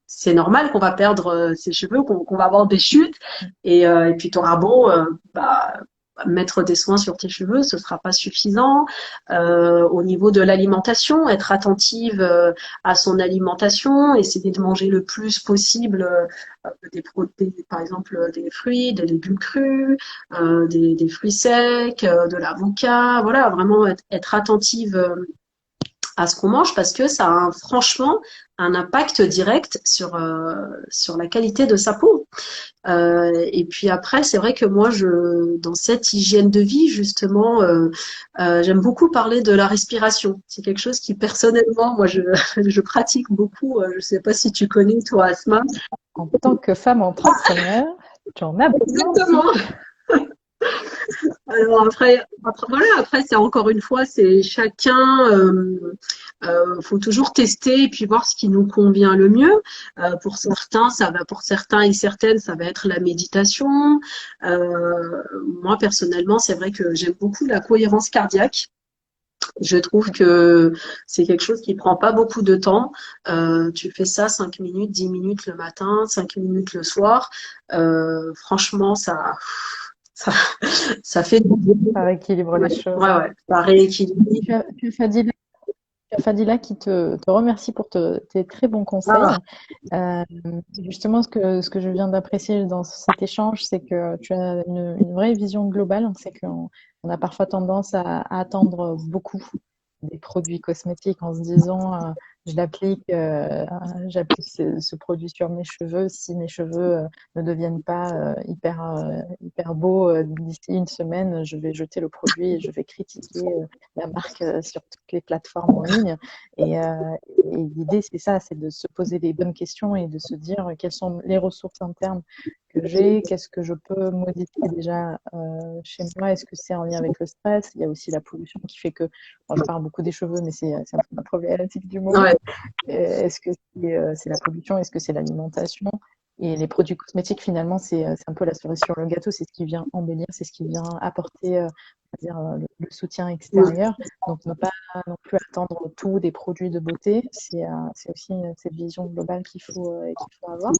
c'est normal qu'on va perdre ses cheveux, qu'on va avoir des chutes, et puis tu auras beau bah, mettre des soins sur tes cheveux, ce sera pas suffisant. Au niveau de l'alimentation, être attentive à son alimentation, essayer de manger le plus possible par exemple des fruits, des légumes crus, des fruits secs, de l'avocat, voilà, vraiment être attentive à ce qu'on mange parce que ça a franchement un impact direct sur la qualité de sa peau. Et puis après, c'est vrai que moi, dans cette hygiène de vie, justement, j'aime beaucoup parler de la respiration. C'est quelque chose qui, personnellement, moi, je pratique beaucoup. Je sais pas si tu connais, toi, Asma. En tant que femme entrepreneur, tu en as besoin aussi. Exactement. Alors après, c'est encore une fois, c'est chacun. Faut toujours tester et puis voir ce qui nous convient le mieux. Pour certains et certaines, ça va être la méditation. Moi, personnellement, c'est vrai que j'aime beaucoup la cohérence cardiaque. Je trouve que c'est quelque chose qui prend pas beaucoup de temps. Tu fais ça 5 minutes, 10 minutes le matin, 5 minutes le soir. Franchement, ça, ça fait du bien. Ça rééquilibre les choses. Ouais, ça rééquilibre. Tu as Fadila, Fadila qui te remercie pour tes très bons conseils. Ah, Justement, ce que je viens d'apprécier dans cet échange, c'est que tu as une vraie vision globale. C'est qu'on on a parfois tendance à attendre beaucoup des produits cosmétiques en se disant je l'applique, j'applique ce produit sur mes cheveux. Si mes cheveux ne deviennent pas hyper beaux d'ici une semaine, je vais jeter le produit et je vais critiquer la marque sur toutes les plateformes en ligne. Et, euh, et l'idée, c'est ça, c'est de se poser les bonnes questions et de se dire quelles sont les ressources internes que j'ai, qu'est-ce que je peux modifier déjà chez moi, est-ce que c'est en lien avec le stress? Il y a aussi la pollution qui fait que, bon, je parle beaucoup des cheveux, mais c'est un peu ma problématique du moment. ouais. Est-ce que c'est la production? Est-ce que c'est l'alimentation? Et les produits cosmétiques, finalement, c'est un peu la cerise sur le gâteau. C'est ce qui vient embellir, c'est ce qui vient apporter, on va dire, le soutien extérieur. Donc, ne pas non plus attendre tout des produits de beauté. C'est aussi cette vision globale qu'il faut avoir.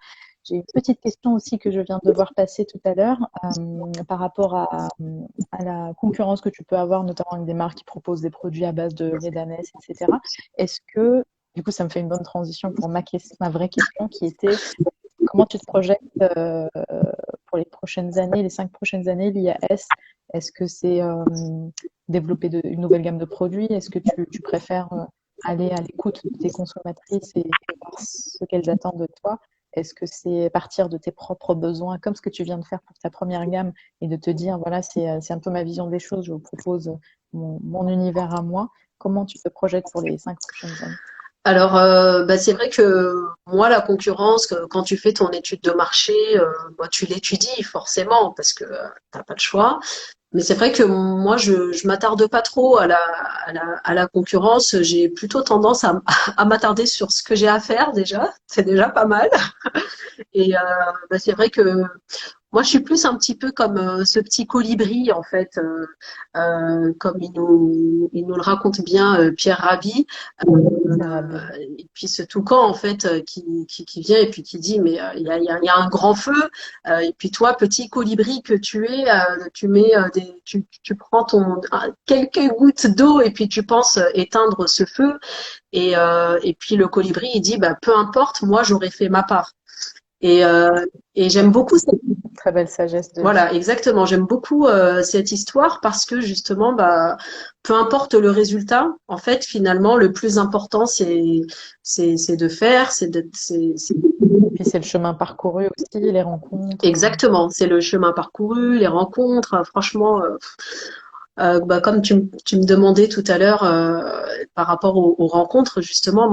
J'ai une petite question aussi que je viens de voir passer tout à l'heure par rapport à la concurrence que tu peux avoir, notamment avec des marques qui proposent des produits à base de lait d'ânesse, etc. Est-ce que, du coup, ça me fait une bonne transition pour ma vraie question qui était comment tu te projettes pour les prochaines années, les 5 prochaines années, l'IAS? Est-ce que c'est développer une nouvelle gamme de produits? Est-ce que tu préfères aller à l'écoute de tes consommatrices et voir ce qu'elles attendent de toi? Est-ce que c'est partir de tes propres besoins, comme ce que tu viens de faire pour ta première gamme, et de te dire, voilà, c'est un peu ma vision des choses, je vous propose mon univers à moi. Comment tu te projettes pour les 5 prochaines années? Alors, c'est vrai que moi, la concurrence, quand tu fais ton étude de marché, tu l'étudies forcément parce que t'as pas le choix. Mais c'est vrai que moi, je m'attarde pas trop à la concurrence. J'ai plutôt tendance à m'attarder sur ce que j'ai à faire déjà. C'est déjà pas mal. Et c'est vrai que moi, je suis plus un petit peu comme ce petit colibri, en fait, comme il nous le raconte bien Pierre Rabhi. Et puis ce toucan, en fait, qui vient et puis qui dit, mais il y a un grand feu. Et puis toi, petit colibri que tu es, tu mets tu prends quelques gouttes d'eau et puis tu penses éteindre ce feu. Et puis le colibri, il dit, peu importe, moi, j'aurais fait ma part. Et, et j'aime beaucoup cette... Très belle sagesse de vie. Voilà, exactement. J'aime beaucoup cette histoire parce que justement, peu importe le résultat, en fait, finalement, le plus important, c'est de faire, Et puis c'est le chemin parcouru aussi, les rencontres. Exactement, c'est le chemin parcouru, les rencontres. Franchement, comme tu me demandais tout à l'heure par rapport aux rencontres, justement,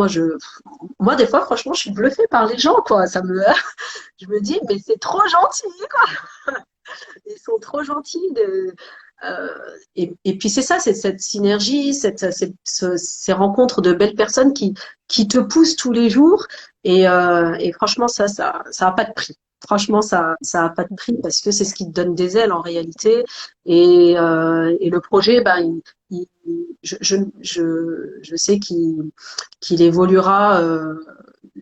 moi, des fois, franchement, je suis bluffée par les gens, quoi. Je me dis, mais c'est trop gentil, quoi. Ils sont trop gentils. Et puis c'est ça, c'est cette synergie, ces rencontres de belles personnes qui te poussent tous les jours. Et franchement, ça a pas de prix. Franchement, ça a pas de prix parce que c'est ce qui te donne des ailes en réalité. Et le projet, je sais qu'il évoluera.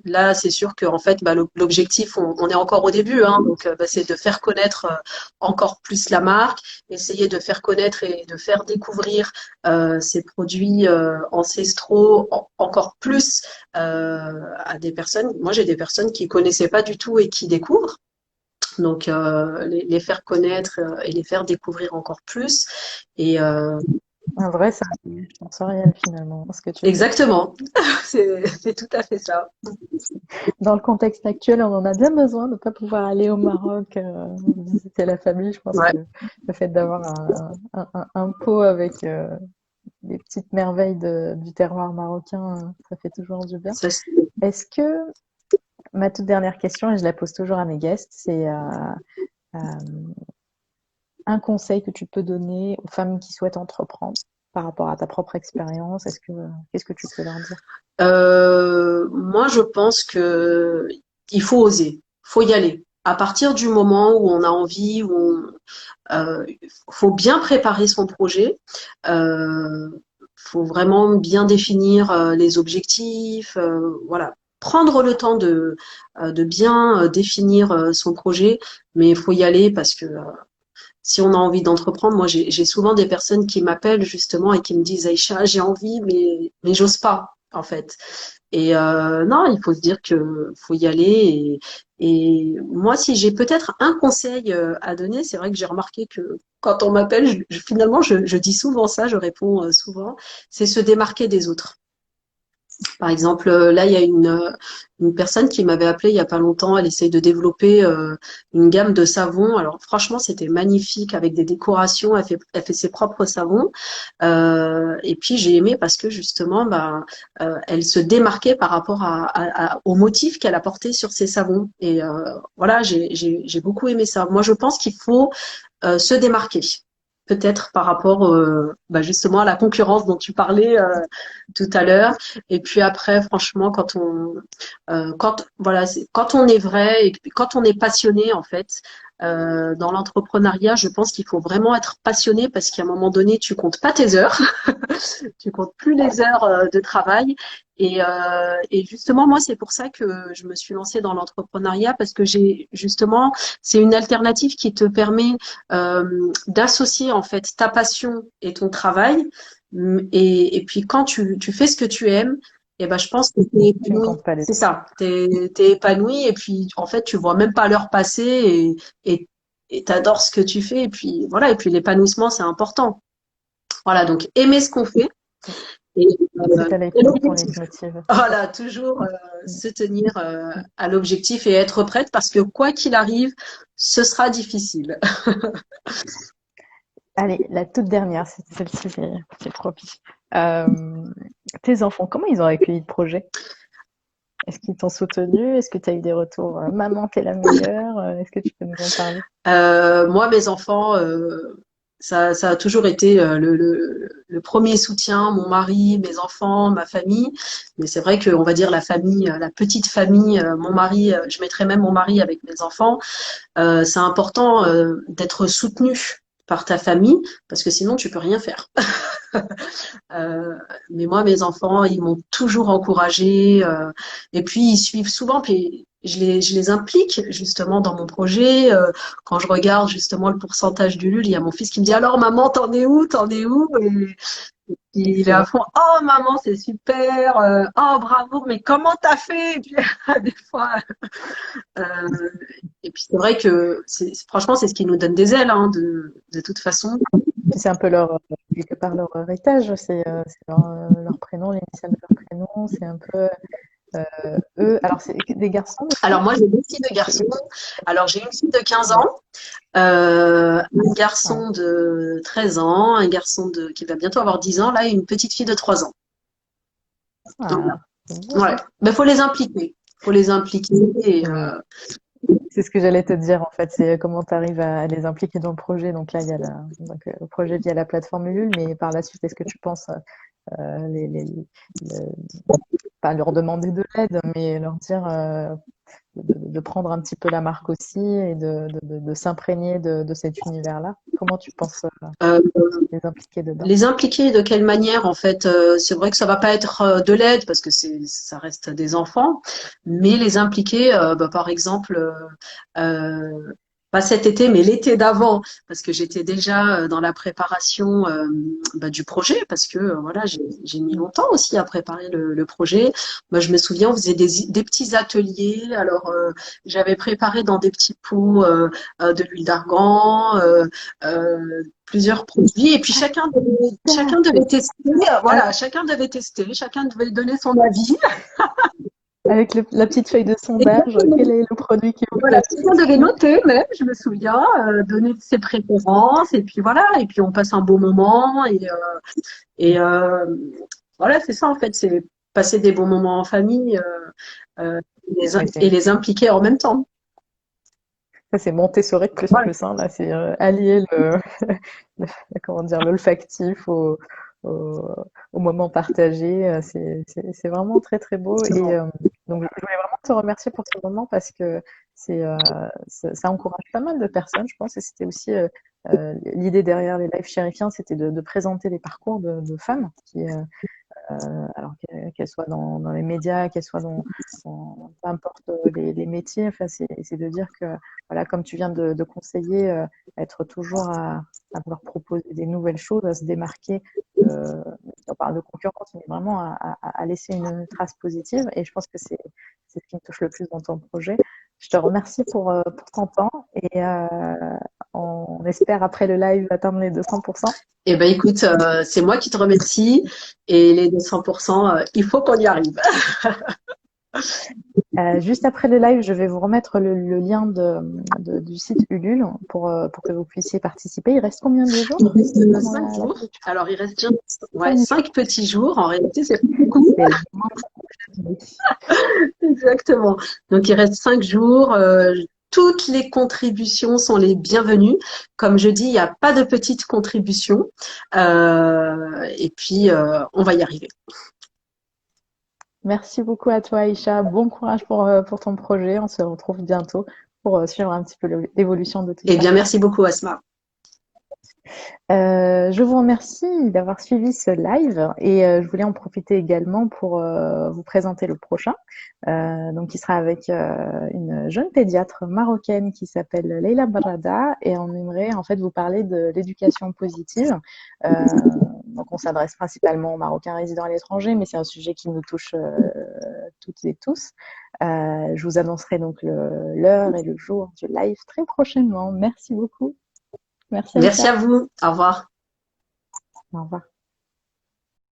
Là, c'est sûr que en fait, l'objectif, on est encore au début, hein, donc c'est de faire connaître encore plus la marque, essayer de faire connaître et de faire découvrir ces produits ancestraux encore plus à des personnes. Moi, j'ai des personnes qui connaissaient pas du tout et qui découvrent. Donc, les faire connaître et les faire découvrir encore plus. Et Un vrai service sensoriel finalement, ce que tu fais. exactement, c'est tout à fait ça. Dans le contexte actuel, on en a bien besoin de ne pas pouvoir aller au Maroc visiter la famille. Je pense Ouais. que le fait d'avoir un pot avec des petites merveilles du terroir marocain, ça fait toujours du bien. Ça, Est-ce que, ma toute dernière question, et je la pose toujours à mes guests, c'est euh, un conseil que tu peux donner aux femmes qui souhaitent entreprendre par rapport à ta propre expérience? Qu'est-ce que tu peux leur dire? Moi, je pense que il faut oser, faut y aller. À partir du moment où on a envie, faut bien préparer son projet. Faut vraiment bien définir les objectifs. Voilà, prendre le temps de bien définir son projet, mais il faut y aller parce que si on a envie d'entreprendre, moi j'ai souvent des personnes qui m'appellent justement et qui me disent Aïcha, j'ai envie, mais j'ose pas en fait. Et non, il faut se dire que faut y aller. Et moi, si j'ai peut-être un conseil à donner, c'est vrai que j'ai remarqué que quand on m'appelle, finalement, je dis souvent ça, je réponds souvent, c'est se démarquer des autres. Par exemple, là, il y a une personne qui m'avait appelé il y a pas longtemps. Elle essaye de développer une gamme de savons. Alors, franchement, c'était magnifique avec des décorations. Elle fait ses propres savons. Et puis, j'ai aimé parce que justement, elle se démarquait par rapport au motif qu'elle apportait sur ses savons. Et voilà, j'ai beaucoup aimé ça. Moi, je pense qu'il faut se démarquer. peut-être par rapport justement à la concurrence dont tu parlais tout à l'heure. Et puis après, franchement, quand on est vrai et puis quand on est passionné en fait dans l'entrepreneuriat, je pense qu'il faut vraiment être passionné parce qu'à un moment donné, tu comptes pas tes heures, tu comptes plus les heures de travail. Et justement, moi, c'est pour ça que je me suis lancée dans l'entrepreneuriat parce que c'est une alternative qui te permet d'associer en fait ta passion et ton travail. Et puis quand tu fais ce que tu aimes, et ben je pense que t'es Tu ne épanoui. comptes pas les C'est heures. ça, t'es épanoui et puis en fait tu vois même pas l'heure passer et t'adores ce que tu fais et puis voilà et puis l'épanouissement c'est important. Voilà donc aimer ce qu'on fait et, C'est euh, ta et leitmotiv, ton l'objectif. leitmotiv. Voilà, toujours se tenir à l'objectif et être prête parce que quoi qu'il arrive, ce sera difficile. Allez, la toute dernière, celle-ci, c'est promis. Euh, Tes enfants, comment ils ont accueilli le projet? Est-ce qu'ils t'ont soutenu? Est-ce que tu as eu des retours? Maman, t'es la meilleure. Est-ce que tu peux nous en parler? Moi, mes enfants, ça a toujours été le premier soutien, mon mari, mes enfants, ma famille. Mais c'est vrai que, on va dire la famille, la petite famille, mon mari, je mettrais même mon mari avec mes enfants. C'est important d'être soutenu par ta famille parce que sinon tu peux rien faire. Euh, mais moi, mes enfants, ils m'ont toujours encouragée. Et puis, ils suivent souvent. Puis, je les implique justement dans mon projet. Quand je regarde justement le pourcentage du LUL, il y a mon fils qui me dit alors, maman, t'en es où? T'en es où? Et il est à Excellent. fond. Oh, maman, c'est super. Oh, bravo. Mais comment t'as fait? Et puis, des fois. euh, et puis, c'est vrai que franchement, c'est ce qui nous donne des ailes, hein, de toute façon. Puis c'est un peu quelque part leur héritage, c'est leur prénom, l'initiale de leur prénom, c'est un peu eux. Alors, c'est des garçons, du Alors coup? moi, j'ai deux filles de C'est eux garçons. qui. Alors j'ai une fille de 15 Ouais. ans, un Ah, garçon de 13 ans, un garçon qui va bientôt avoir 10 ans, là, et une petite fille de 3 ans. Donc, ah, c'est beau ouais. ça. Mais faut les impliquer. Faut les impliquer et Oui. C'est ce que j'allais te dire en fait, c'est comment tu arrives à les impliquer dans le projet. Donc là, il y a le projet via la plateforme Ulule, mais par la suite, est-ce que tu penses le- pas leur demander de l'aide, mais leur dire de prendre un petit peu la marque aussi et de s'imprégner de cet univers-là? Comment tu penses euh, les impliquer dedans? les impliquer de quelle manière en fait c'est vrai que ça va pas être de l'aide parce que ça reste des enfants, mais les impliquer par exemple pas cet été mais l'été d'avant parce que j'étais déjà dans la préparation du projet parce que voilà j'ai mis longtemps aussi à préparer le projet. Moi je me souviens on faisait des petits ateliers alors j'avais préparé dans des petits pots de l'huile d'argan plusieurs produits et puis Ah, chacun devait tester, ah, voilà, chacun devait tester, chacun devait donner son avis. avec la petite feuille de Et sondage, quel est le produit qui vous voilà, plaît le chacun devait plus? noter même, je me souviens, donner ses préférences et puis voilà, et puis on passe un beau moment et voilà, c'est ça en fait, c'est passer des bons moments en famille Ouais, et les impliquer en même temps. ça, c'est Montessori plus Voilà. plus, hein, là, c'est allier le- comment dire, l'olfactif au, au moment partagé. C'est vraiment très très beau. Et donc, je voulais vraiment te remercier pour ce moment parce que ça encourage pas mal de personnes, je pense. Et c'était aussi l'idée derrière les lives chérifiens, c'était de présenter les parcours de femmes qui, alors qu'elle soit dans les médias, qu'elle soit peu importe les métiers, enfin, c'est de dire que, voilà, comme tu viens de conseiller, être toujours à vouloir proposer des nouvelles choses, à se démarquer. On parle de concurrence, mais vraiment à laisser une trace positive. Et je pense que c'est ce qui me touche le plus dans ton projet. Je te remercie pour ton temps et on espère après le live atteindre les 200%. Eh ben écoute, c'est moi qui te remercie et les 200%, il faut qu'on y arrive. Juste après le live, je vais vous remettre le lien du site Ulule pour que vous puissiez participer. Il reste combien de Il jours reste avant cinq la jours. clôture? Alors, il reste bien, ouais, 5 jours. 5 petits jours. En réalité, c'est pas beaucoup. C'est le moment de. Exactement. Donc, il reste 5 jours. toutes les contributions sont les bienvenues. Comme je dis, il n'y a pas de petites contributions. Et puis, on va y arriver. Merci beaucoup à toi, Aïcha. Bon courage pour ton projet. On se retrouve bientôt pour suivre un petit peu l'évolution de tout Eh ça. bien, merci beaucoup, Asma. Je vous remercie d'avoir suivi ce live et je voulais en profiter également pour vous présenter le prochain, donc qui sera avec une jeune pédiatre marocaine qui s'appelle Leila Barada et on aimerait en fait vous parler de l'éducation positive. Donc on s'adresse principalement aux Marocains résidant à l'étranger, mais c'est un sujet qui nous touche toutes et tous. Je vous annoncerai donc l'heure et le jour du live très prochainement. Merci beaucoup. Merci Merci Aïcha. à vous. Au revoir. Au revoir.